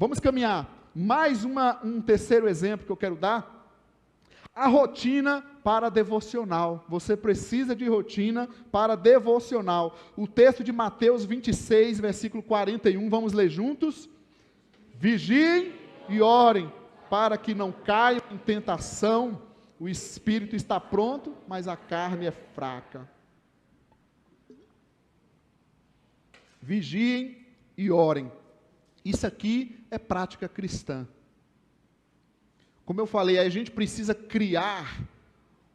Vamos caminhar. Mais um terceiro exemplo que eu quero dar. A rotina para devocional. Você precisa de rotina para devocional. O texto de Mateus 26, versículo 41, vamos ler juntos? Vigiem e orem, para que não caiam em tentação. O espírito está pronto, mas a carne é fraca. Vigiem e orem. Isso aqui é prática cristã. Como eu falei, a gente precisa criar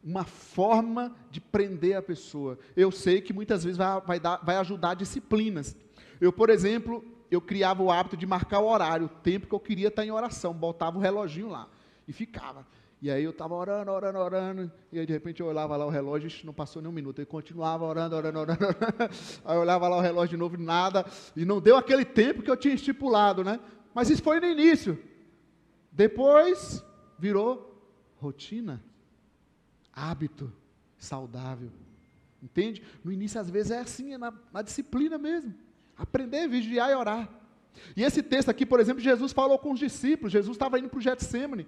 uma forma de prender a pessoa. Eu sei que muitas vezes vai ajudar disciplinas. Eu, por exemplo, eu criava o hábito de marcar o horário, o tempo que eu queria estar em oração, botava o reloginho lá e ficava. E aí eu estava orando, e aí de repente eu olhava lá o relógio, não passou nem um minuto, eu continuava orando. Aí eu olhava lá o relógio de novo, nada, e não deu aquele tempo que eu tinha estipulado, né? Mas isso foi no início. Depois virou rotina, hábito saudável, entende? No início às vezes é assim, é na disciplina mesmo, aprender, vigiar e orar. E esse texto aqui, por exemplo, Jesus falou com os discípulos. Jesus estava indo para o Getsemane,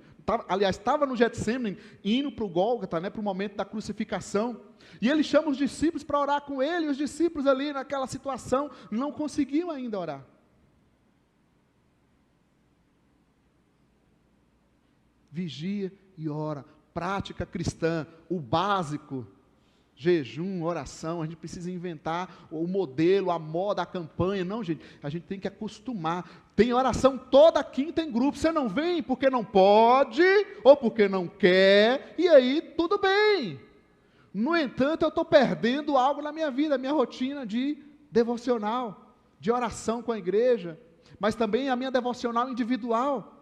estava no Getsemane, indo para o Gólgota, para o momento da crucificação, e ele chama os discípulos para orar com ele, e os discípulos ali naquela situação, não conseguiam ainda orar. Vigia e ora, prática cristã, o básico, jejum, oração. A gente precisa inventar o modelo, a moda, a campanha. Não, gente, a gente tem que acostumar. Tem oração toda quinta em grupo. Você não vem porque não pode, ou porque não quer, e aí tudo bem. No entanto, eu estou perdendo algo na minha vida, a minha rotina de devocional, de oração com a igreja, mas também a minha devocional individual.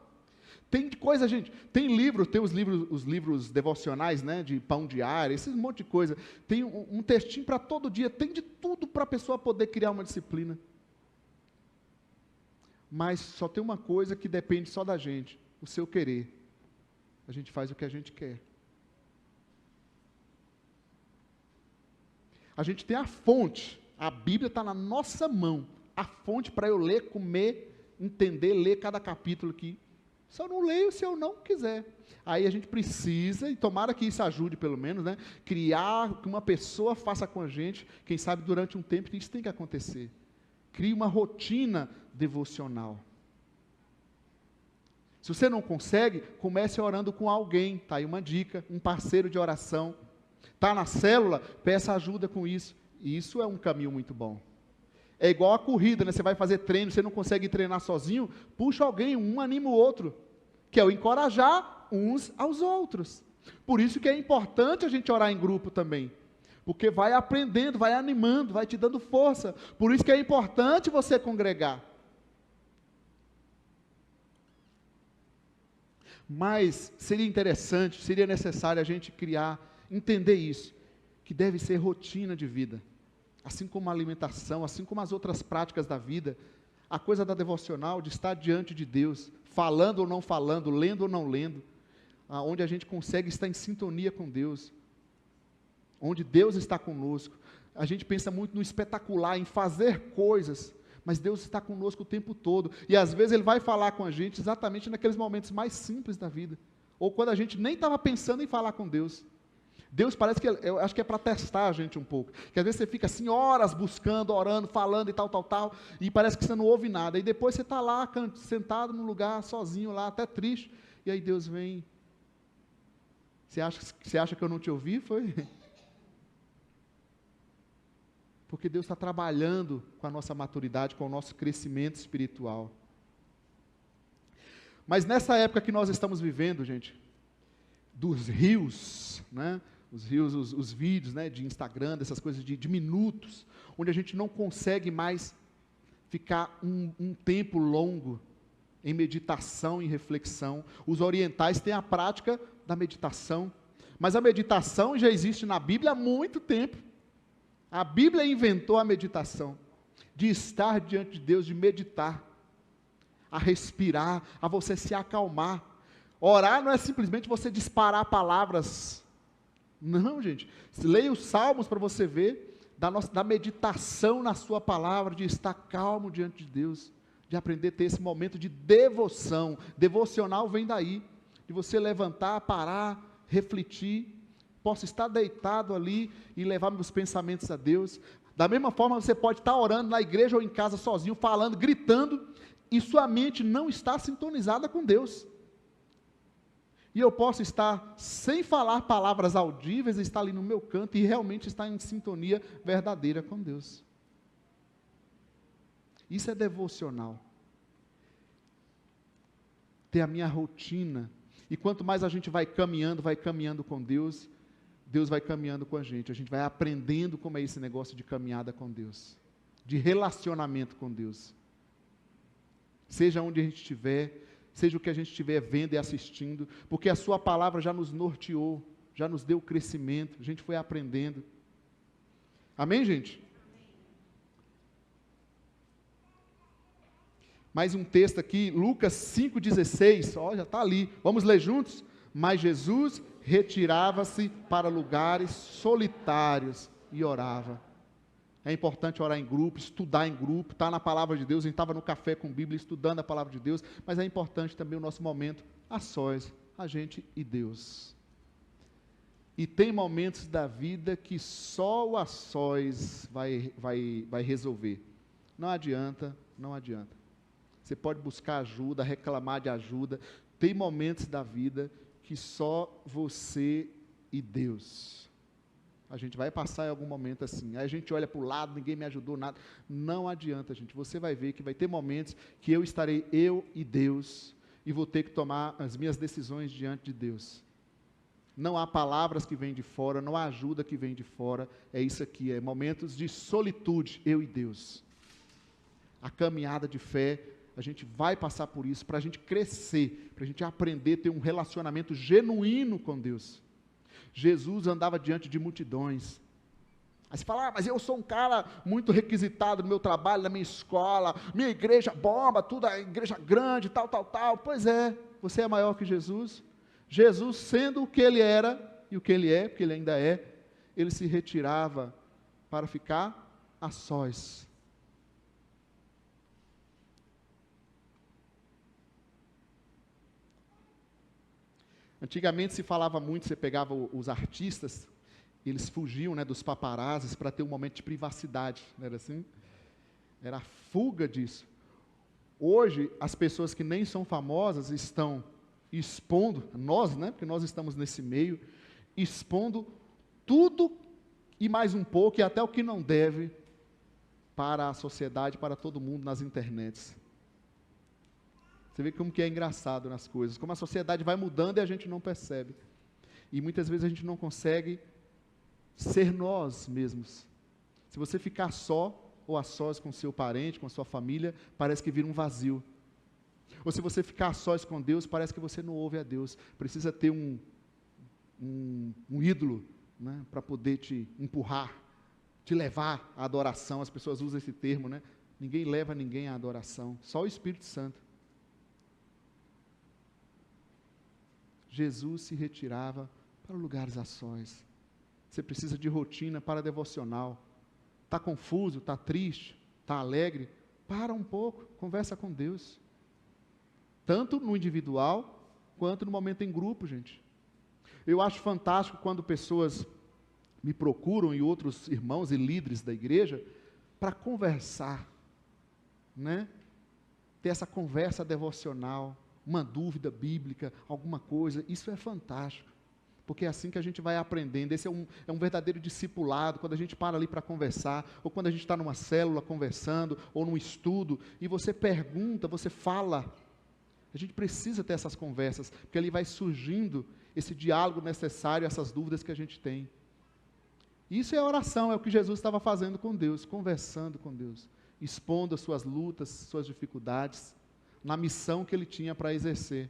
Tem coisa, gente, tem os livros devocionais, de pão diário, esse monte de coisa. Tem um textinho para todo dia, tem de tudo para a pessoa poder criar uma disciplina. Mas só tem uma coisa que depende só da gente, o seu querer. A gente faz o que a gente quer. A gente tem a fonte, a Bíblia está na nossa mão, a fonte para eu ler, comer, entender, ler cada capítulo aqui. Só não leio se eu não quiser. Aí a gente precisa, e tomara que isso ajude pelo menos, criar, que uma pessoa faça com a gente, quem sabe durante um tempo que isso tem que acontecer. Crie uma rotina devocional. Se você não consegue, comece orando com alguém, está aí uma dica, um parceiro de oração. Está na célula, peça ajuda com isso. Isso é um caminho muito bom. É igual a corrida, você vai fazer treino, você não consegue treinar sozinho, puxa alguém, um anima o outro, que é o encorajar uns aos outros. Por isso que é importante a gente orar em grupo também, porque vai aprendendo, vai animando, vai te dando força. Por isso que é importante você congregar. Mas seria interessante, seria necessário a gente entender isso, que deve ser rotina de vida. Assim como a alimentação, assim como as outras práticas da vida, a coisa da devocional, de estar diante de Deus, falando ou não falando, lendo ou não lendo, onde a gente consegue estar em sintonia com Deus, onde Deus está conosco. A gente pensa muito no espetacular, em fazer coisas, mas Deus está conosco o tempo todo, e às vezes Ele vai falar com a gente exatamente naqueles momentos mais simples da vida, ou quando a gente nem estava pensando em falar com Deus. Deus parece que, eu acho que é para testar a gente um pouco, que às vezes você fica assim horas buscando, orando, falando e tal, e parece que você não ouve nada, e depois você está lá, sentado num lugar, sozinho lá, até triste, e aí Deus vem, você acha que eu não te ouvi? Foi? Porque Deus está trabalhando com a nossa maturidade, com o nosso crescimento espiritual. Mas nessa época que nós estamos vivendo, gente, dos rios, os rios, os vídeos, de Instagram, dessas coisas de minutos, onde a gente não consegue mais ficar um tempo longo em meditação e reflexão. Os orientais têm a prática da meditação, mas a meditação já existe na Bíblia há muito tempo. A Bíblia inventou a meditação, de estar diante de Deus, de meditar, a respirar, a você se acalmar. Orar não é simplesmente você disparar palavras. Não, gente. Leia os Salmos para você ver da meditação na sua palavra, de estar calmo diante de Deus, de aprender a ter esse momento de devoção. Devocional vem daí, de você levantar, parar, refletir, posso estar deitado ali e levar meus pensamentos a Deus. Da mesma forma, você pode estar orando na igreja ou em casa sozinho, falando, gritando, e sua mente não está sintonizada com Deus. E eu posso estar sem falar palavras audíveis, estar ali no meu canto e realmente estar em sintonia verdadeira com Deus. Isso é devocional. Ter a minha rotina. E quanto mais a gente vai caminhando com Deus, Deus vai caminhando com a gente vai aprendendo como é esse negócio de caminhada com Deus, de relacionamento com Deus. Seja onde a gente estiver, seja o que a gente estiver vendo e assistindo, porque a sua palavra já nos norteou, já nos deu crescimento, a gente foi aprendendo. Amém, gente? Mais um texto aqui, Lucas 5,16, já está ali, vamos ler juntos? Mas Jesus retirava-se para lugares solitários e orava. É importante orar em grupo, estudar em grupo, estar na palavra de Deus. A gente estava no café com Bíblia, estudando a palavra de Deus, mas é importante também o nosso momento a sós, a gente e Deus. E tem momentos da vida que só o a sós vai resolver. Não adianta. Você pode buscar ajuda, reclamar de ajuda. Tem momentos da vida que só você e Deus. A gente vai passar em algum momento assim, aí a gente olha para o lado, ninguém me ajudou, nada. Não adianta, gente, você vai ver que vai ter momentos que eu estarei, eu e Deus, e vou ter que tomar as minhas decisões diante de Deus. Não há palavras que vêm de fora, não há ajuda que vem de fora, é isso aqui, é momentos de solitude, eu e Deus. A caminhada de fé, a gente vai passar por isso, para a gente crescer, para a gente aprender a ter um relacionamento genuíno com Deus. Jesus andava diante de multidões. Aí você fala, mas eu sou um cara muito requisitado no meu trabalho, na minha escola, minha igreja bomba, tudo, a igreja grande, tal. Pois é, você é maior que Jesus. Jesus, sendo o que ele era, e o que ele é, porque ele ainda é, ele se retirava para ficar a sós. Antigamente se falava muito, você pegava os artistas, eles fugiam, dos paparazzis para ter um momento de privacidade, não era assim? Era a fuga disso. Hoje, as pessoas que nem são famosas estão expondo, nós, porque nós estamos nesse meio, expondo tudo e mais um pouco, e até o que não deve, para a sociedade, para todo mundo nas internets. Você vê como que é engraçado nas coisas, como a sociedade vai mudando e a gente não percebe. E muitas vezes a gente não consegue ser nós mesmos. Se você ficar só, ou a sós com seu parente, com a sua família, parece que vira um vazio. Ou se você ficar a sós com Deus, parece que você não ouve a Deus. Precisa ter um ídolo, para poder te empurrar, te levar à adoração. As pessoas usam esse termo, Ninguém leva ninguém à adoração, só o Espírito Santo. Jesus se retirava para lugares a sós. Você precisa de rotina para devocional. Está confuso, está triste, está alegre? Para um pouco, conversa com Deus. Tanto no individual, quanto no momento em grupo, gente. Eu acho fantástico quando pessoas me procuram, e outros irmãos e líderes da igreja, para conversar, Ter essa conversa devocional, uma dúvida bíblica, alguma coisa, isso é fantástico, porque é assim que a gente vai aprendendo. Esse é um verdadeiro discipulado, quando a gente para ali para conversar, ou quando a gente está numa célula conversando, ou num estudo, e você pergunta, você fala. A gente precisa ter essas conversas, porque ali vai surgindo esse diálogo necessário, essas dúvidas que a gente tem. Isso é oração, é o que Jesus estava fazendo com Deus, conversando com Deus, expondo as suas lutas, suas dificuldades, na missão que ele tinha para exercer.